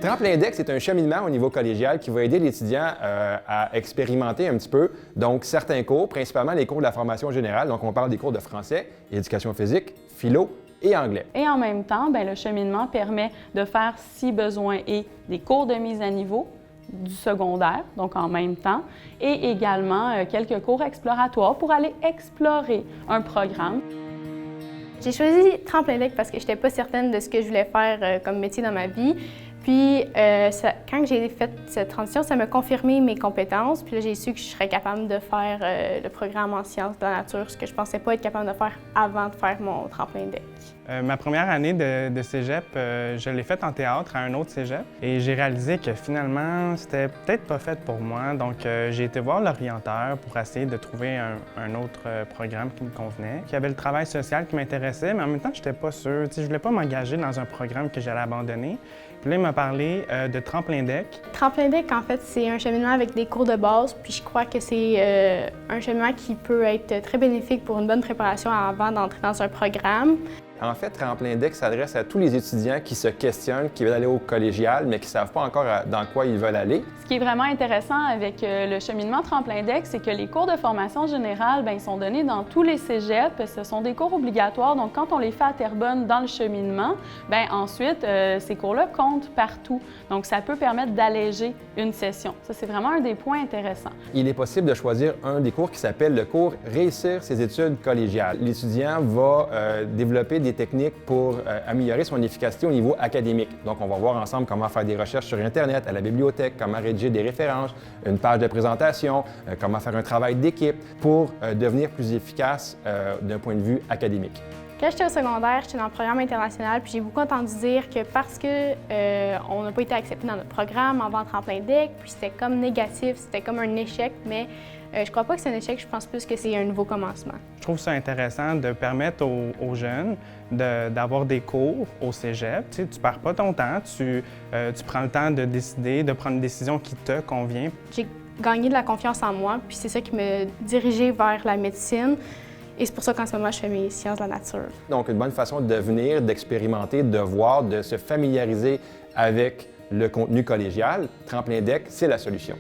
Tremplin Deck, c'est un cheminement au niveau collégial qui va aider l'étudiant à expérimenter un petit peu. Donc, certains cours, principalement les cours de la formation générale. Donc, on parle des cours de français, éducation physique, philo et anglais. Et en même temps, le cheminement permet de faire, si besoin est, des cours de mise à niveau du secondaire, donc en même temps, et également quelques cours exploratoires pour aller explorer un programme. J'ai choisi Tremplin Deck parce que je n'étais pas certaine de ce que je voulais faire comme métier dans ma vie. Puis, quand j'ai fait cette transition, ça m'a confirmé mes compétences. Puis là, j'ai su que je serais capable de faire le programme en sciences de la nature, ce que je ne pensais pas être capable de faire avant de faire mon Tremplin Deck. Ma première année de cégep, je l'ai faite en théâtre à un autre cégep. Et j'ai réalisé que finalement, c'était peut-être pas fait pour moi. Donc, j'ai été voir l'orienteur pour essayer de trouver un autre programme qui me convenait. Il y avait le travail social qui m'intéressait, mais en même temps, je n'étais pas sûre. Je ne voulais pas m'engager dans un programme que j'allais abandonner. Puis là, il m'a parlé de Tremplin Deck. Tremplin Deck, en fait, c'est un cheminement avec des cours de base, puis je crois que c'est un cheminement qui peut être très bénéfique pour une bonne préparation avant d'entrer dans un programme. En fait, Tremplin Deck s'adresse à tous les étudiants qui se questionnent, qui veulent aller au collégial, mais qui ne savent pas encore dans quoi ils veulent aller. Ce qui est vraiment intéressant avec le cheminement Tremplin Deck, c'est que les cours de formation générale, ils sont donnés dans tous les cégeps. Ce sont des cours obligatoires, donc quand on les fait à Terrebonne dans le cheminement, ensuite, ces cours-là comptent partout. Donc, ça peut permettre d'alléger une session. Ça, c'est vraiment un des points intéressants. Il est possible de choisir un des cours qui s'appelle le cours « Réussir ses études collégiales ». L'étudiant va développer des techniques pour améliorer son efficacité au niveau académique. Donc, on va voir ensemble comment faire des recherches sur Internet, à la bibliothèque, comment rédiger des références, une page de présentation, comment faire un travail d'équipe pour devenir plus efficace d'un point de vue académique. Quand j'étais au secondaire, j'étais dans le programme international, puis j'ai beaucoup entendu dire que parce qu'on n'a pas été accepté dans notre programme en Tremplin Deck, puis c'était comme négatif, c'était comme un échec, mais je crois pas que c'est un échec, je pense plus que c'est un nouveau commencement. Je trouve ça intéressant de permettre aux jeunes d'avoir des cours au cégep. Tu ne perds pas ton temps, tu prends le temps de décider, de prendre une décision qui te convient. J'ai gagné de la confiance en moi, puis c'est ça qui m'a dirigée vers la médecine. Et c'est pour ça qu'en ce moment, je fais mes sciences de la nature. Donc, une bonne façon de venir, d'expérimenter, de voir, de se familiariser avec le contenu collégial, Tremplin Deck, c'est la solution.